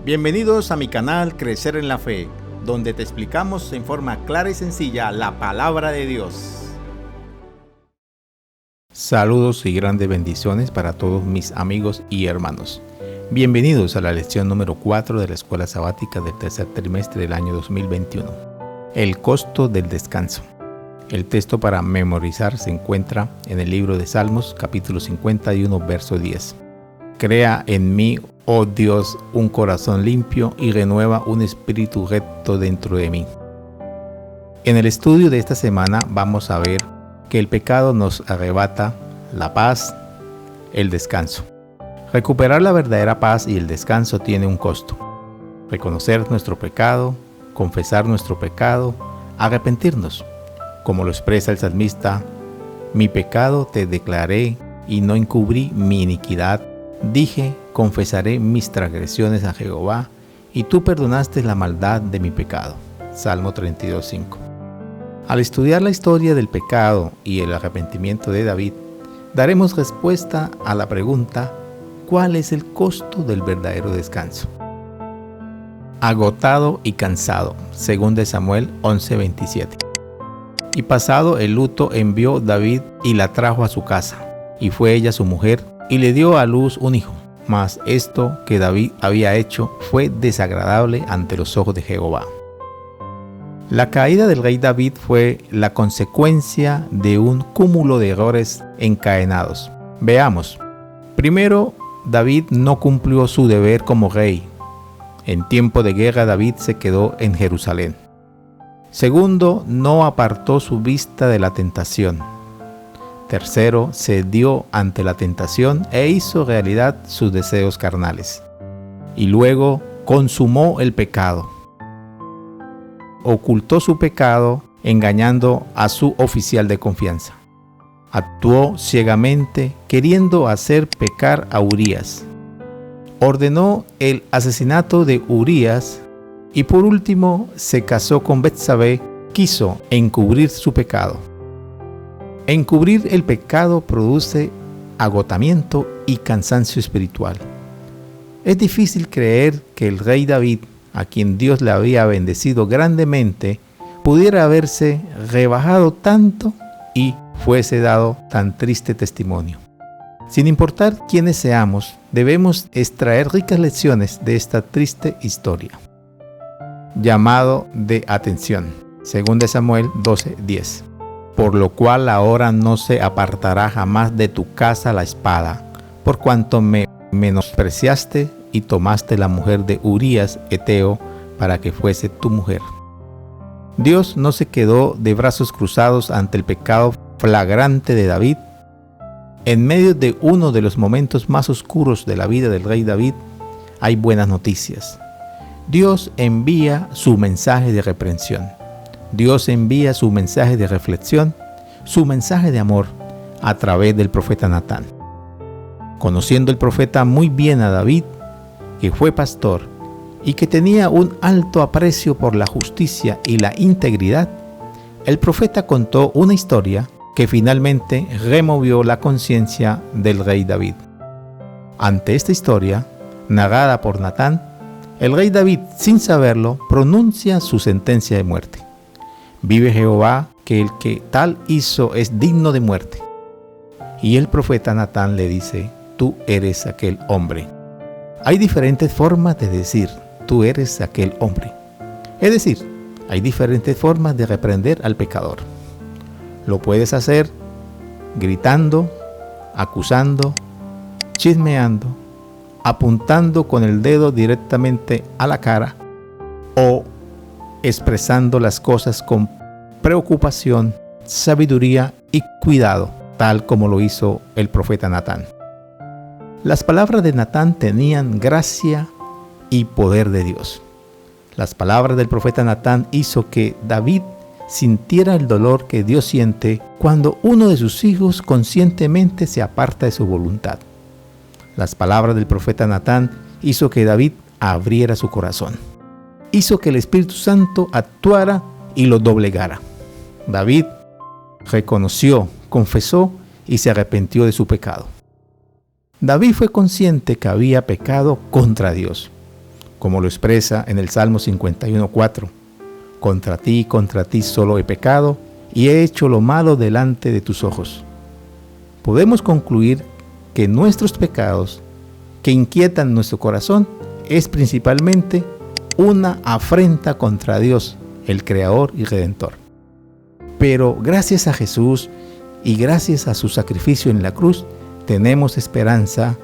Bienvenidos a mi canal Crecer en la Fe, donde te explicamos en forma clara y sencilla la palabra de Dios. Saludos y grandes bendiciones para todos mis amigos y hermanos. Bienvenidos a la lección número 4 de la Escuela Sabática del tercer trimestre del año 2021. El costo del descanso. El texto para memorizar se encuentra en el libro de Salmos, capítulo 51, verso 10. Crea en mí, oh Dios, un corazón limpio y renueva un espíritu recto dentro de mí. En el estudio de esta semana vamos a ver que el pecado nos arrebata la paz, el descanso. Recuperar la verdadera paz y el descanso tiene un costo. Reconocer nuestro pecado, confesar nuestro pecado, arrepentirnos. Como lo expresa el salmista, mi pecado te declaré y no encubrí mi iniquidad. Dije, confesaré mis transgresiones a Jehová, y tú perdonaste la maldad de mi pecado. Salmo 32:5. Al estudiar la historia del pecado y el arrepentimiento de David, daremos respuesta a la pregunta, ¿cuál es el costo del verdadero descanso? Agotado y cansado, 2 Samuel 11:27. Y pasado el luto envió David y la trajo a su casa, y fue ella su mujer, y le dio a luz un hijo. Mas esto que David había hecho fue desagradable ante los ojos de Jehová. La caída del rey David fue la consecuencia de un cúmulo de errores encadenados. Veamos. Primero, David no cumplió su deber como rey. En tiempo de guerra David se quedó en Jerusalén. Segundo, no apartó su vista de la tentación. Tercero, cedió ante la tentación e hizo realidad sus deseos carnales. Y luego consumó el pecado. Ocultó su pecado engañando a su oficial de confianza. Actuó ciegamente queriendo hacer pecar a Urías. Ordenó el asesinato de Urías y por último se casó con Betsabé. Quiso encubrir su pecado. Encubrir el pecado produce agotamiento y cansancio espiritual. Es difícil creer que el rey David, a quien Dios le había bendecido grandemente, pudiera haberse rebajado tanto y fuese dado tan triste testimonio. Sin importar quiénes seamos, debemos extraer ricas lecciones de esta triste historia. Llamado de atención. 2 Samuel 12:10. Por lo cual ahora no se apartará jamás de tu casa la espada, por cuanto me menospreciaste y tomaste la mujer de Urías Eteo para que fuese tu mujer. Dios no se quedó de brazos cruzados ante el pecado flagrante de David. En medio de uno de los momentos más oscuros de la vida del rey David, hay buenas noticias. Dios envía su mensaje de reprensión. Dios envía su mensaje de reflexión, su mensaje de amor a través del profeta Natán. Conociendo el profeta muy bien a David, que fue pastor y que tenía un alto aprecio por la justicia y la integridad, el profeta contó una historia que finalmente removió la conciencia del rey David. Ante esta historia, narrada por Natán, el rey David, sin saberlo, pronuncia su sentencia de muerte. Vive Jehová, que el que tal hizo es digno de muerte. Y el profeta Natán le dice, tú eres aquel hombre. Hay diferentes formas de decir, tú eres aquel hombre. Es decir, hay diferentes formas de reprender al pecador. Lo puedes hacer gritando, acusando, chismeando, apuntando con el dedo directamente a la cara o expresando las cosas con preocupación, sabiduría y cuidado, tal como lo hizo el profeta Natán. Las palabras de Natán tenían gracia y poder de Dios. Las palabras del profeta Natán hizo que David sintiera el dolor que Dios siente cuando uno de sus hijos conscientemente se aparta de su voluntad. Las palabras del profeta Natán hizo que David abriera su corazón. Hizo que el Espíritu Santo actuara y lo doblegara. David reconoció, confesó y se arrepintió de su pecado. David fue consciente que había pecado contra Dios. como lo expresa en el Salmo 51:4. Contra ti solo he pecado y he hecho lo malo delante de tus ojos. Podemos concluir que nuestros pecados que inquietan nuestro corazón es principalmente una afrenta contra Dios, el Creador y Redentor. Pero gracias a Jesús y gracias a su sacrificio en la cruz, tenemos esperanza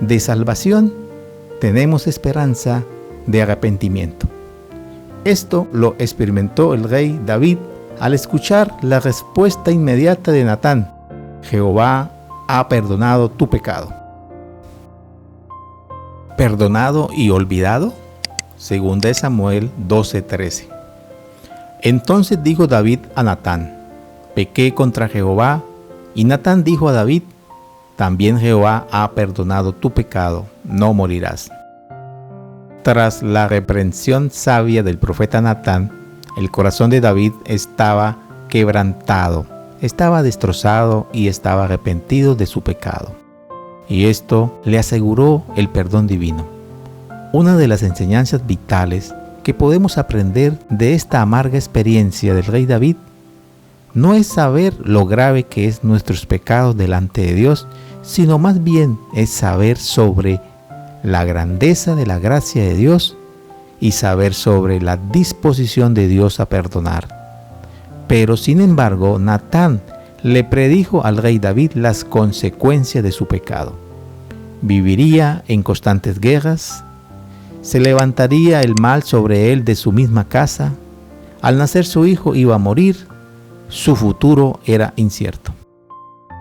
de salvación, tenemos esperanza de arrepentimiento. Esto lo experimentó el rey David al escuchar la respuesta inmediata de Natán: Jehová ha perdonado tu pecado. ¿Perdonado y olvidado? Segunda de Samuel 12:13. Entonces dijo David a Natán: pequé contra Jehová. Y Natán dijo a David: también Jehová ha perdonado tu pecado, no morirás. Tras la reprensión sabia del profeta Natán, el corazón de David estaba quebrantado, estaba destrozado y estaba arrepentido de su pecado. Y esto le aseguró el perdón divino. Una de las enseñanzas vitales que podemos aprender de esta amarga experiencia del rey David no es saber lo grave que es nuestros pecados delante de Dios, sino más bien es saber sobre la grandeza de la gracia de Dios y saber sobre la disposición de Dios a perdonar. Pero sin embargo, Natán le predijo al rey David las consecuencias de su pecado. Viviría en constantes guerras, se levantaría el mal sobre él de su misma casa, al nacer su hijo iba a morir, su futuro era incierto.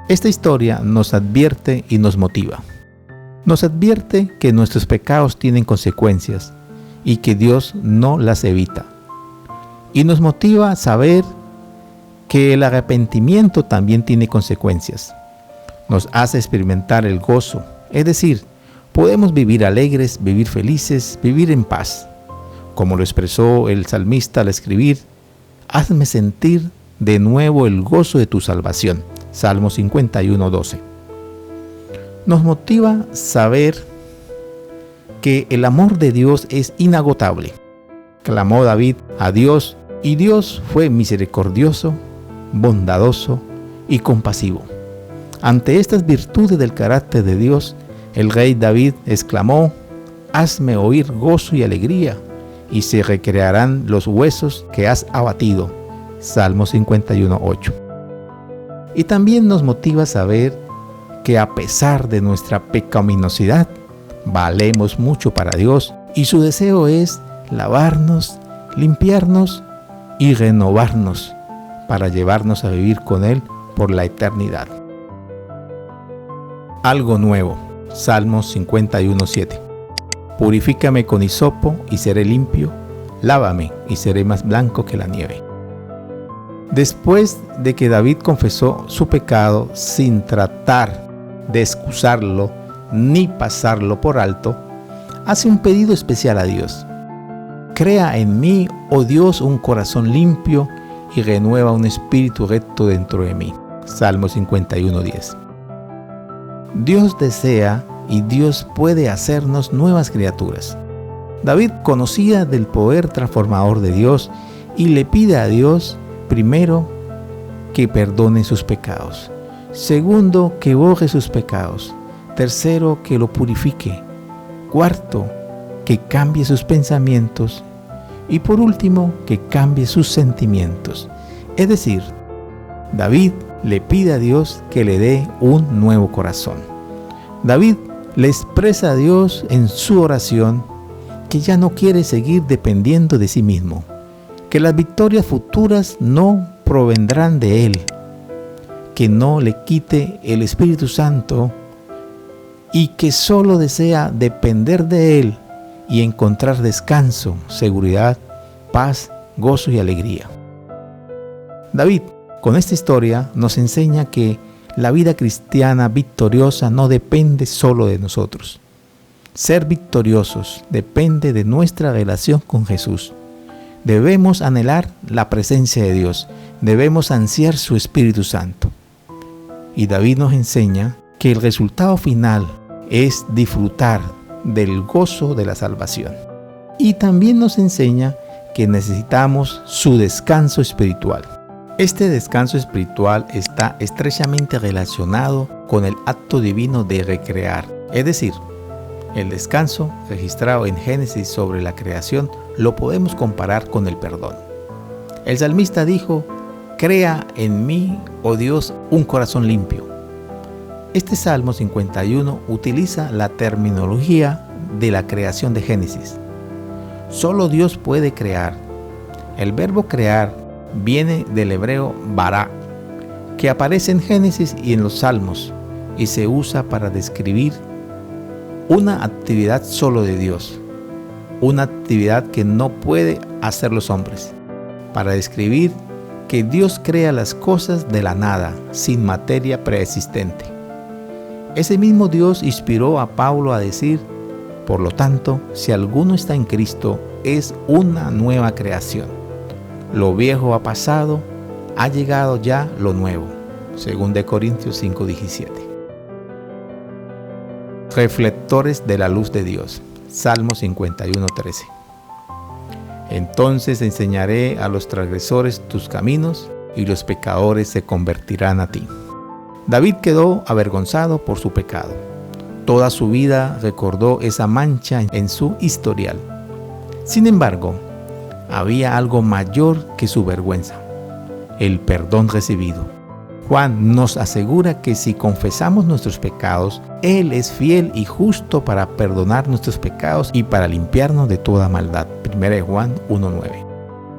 Esta historia nos advierte y nos motiva. Nos advierte que nuestros pecados tienen consecuencias y que Dios no las evita. Y nos motiva a saber que el arrepentimiento también tiene consecuencias. Nos hace experimentar el gozo, es decir, podemos vivir alegres, vivir felices, vivir en paz. Como lo expresó el salmista al escribir: hazme sentir de nuevo el gozo de tu salvación. Salmo 51:12. Nos motiva saber que el amor de Dios es inagotable. Clamó David a Dios y Dios fue misericordioso, bondadoso y compasivo. Ante estas virtudes del carácter de Dios, el rey David exclamó: hazme oír gozo y alegría, y se recrearán los huesos que has abatido. Salmo 51:8. Y también nos motiva a saber que a pesar de nuestra pecaminosidad, valemos mucho para Dios y su deseo es lavarnos, limpiarnos y renovarnos para llevarnos a vivir con Él por la eternidad. Algo nuevo. Salmos 51:7. Purifícame con hisopo y seré limpio, lávame y seré más blanco que la nieve. Después de que David confesó su pecado sin tratar de excusarlo ni pasarlo por alto, hace un pedido especial a Dios: crea en mí, oh Dios, un corazón limpio y renueva un espíritu recto dentro de mí. Salmo 51:10. Dios desea y Dios puede hacernos nuevas criaturas. David conocía del poder transformador de Dios y le pide a Dios, primero, que perdone sus pecados. Segundo, que borre sus pecados. Tercero, que lo purifique. Cuarto, que cambie sus pensamientos. Y por último, que cambie sus sentimientos. Es decir, David le pide a Dios que le dé un nuevo corazón. David le expresa a Dios en su oración que ya no quiere seguir dependiendo de sí mismo, que las victorias futuras no provendrán de él, que no le quite el Espíritu Santo y que solo desea depender de él y encontrar descanso, seguridad, paz, gozo y alegría. David, con esta historia, nos enseña que la vida cristiana victoriosa no depende solo de nosotros. Ser victoriosos depende de nuestra relación con Jesús. Debemos anhelar la presencia de Dios, debemos ansiar su Espíritu Santo. Y David nos enseña que el resultado final es disfrutar del gozo de la salvación. y también nos enseña que necesitamos su descanso espiritual. Este descanso espiritual está estrechamente relacionado con el acto divino de recrear, es decir, el descanso registrado en Génesis sobre la creación lo podemos comparar con el perdón. El salmista dijo: «Crea en mí, oh Dios, un corazón limpio». Este Salmo 51 utiliza la terminología de la creación de Génesis. Solo Dios puede crear. El verbo crear viene del hebreo bará, que aparece en Génesis y en los Salmos, y se usa para describir una actividad solo de Dios, una actividad que no puede hacer los hombres, para describir que Dios crea las cosas de la nada, sin materia preexistente. Ese mismo Dios inspiró a Pablo a decir: «Por lo tanto, si alguno está en Cristo, es una nueva creación. Lo viejo ha pasado, ha llegado ya lo nuevo». 2 Corintios 5:17. Reflectores de la luz de Dios. Salmo 51:13. Entonces enseñaré a los transgresores tus caminos, y los pecadores se convertirán a ti. David quedó avergonzado por su pecado. Toda su vida recordó esa mancha en su historial. Sin embargo, había algo mayor que su vergüenza: el perdón recibido. Juan nos asegura que si confesamos nuestros pecados, Él es fiel y justo para perdonar nuestros pecados y para limpiarnos de toda maldad. 1 Juan 1:9.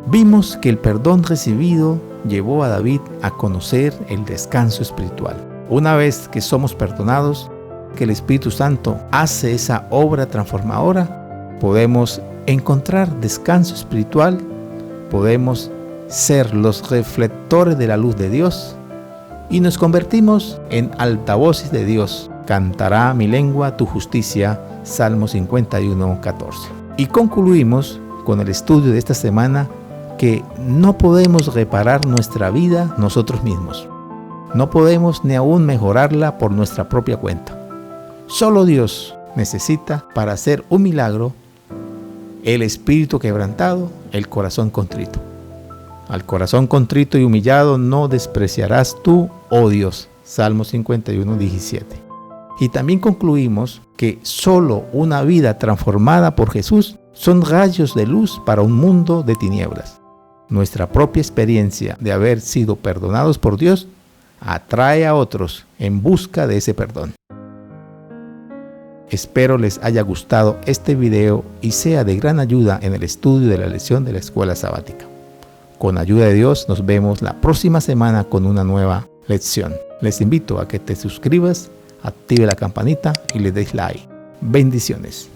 Vimos que el perdón recibido llevó a David a conocer el descanso espiritual. Una vez que somos perdonados, que el Espíritu Santo hace esa obra transformadora, podemos encontrar descanso espiritual, podemos ser los reflectores de la luz de Dios y nos convertimos en altavoces de Dios. Cantará mi lengua tu justicia, Salmo 51:14. Y concluimos con el estudio de esta semana que no podemos reparar nuestra vida nosotros mismos. No podemos ni aún mejorarla por nuestra propia cuenta. Solo Dios necesita, para hacer un milagro, el espíritu quebrantado, el corazón contrito. Al corazón contrito y humillado no despreciarás tú, oh Dios. Salmo 51:17. Y también concluimos que solo una vida transformada por Jesús son rayos de luz para un mundo de tinieblas. Nuestra propia experiencia de haber sido perdonados por Dios atrae a otros en busca de ese perdón. Espero les haya gustado este video y sea de gran ayuda en el estudio de la lección de la escuela sabática. Con ayuda de Dios nos vemos la próxima semana con una nueva lección. Les invito a que te suscribas, active la campanita y le des like. Bendiciones.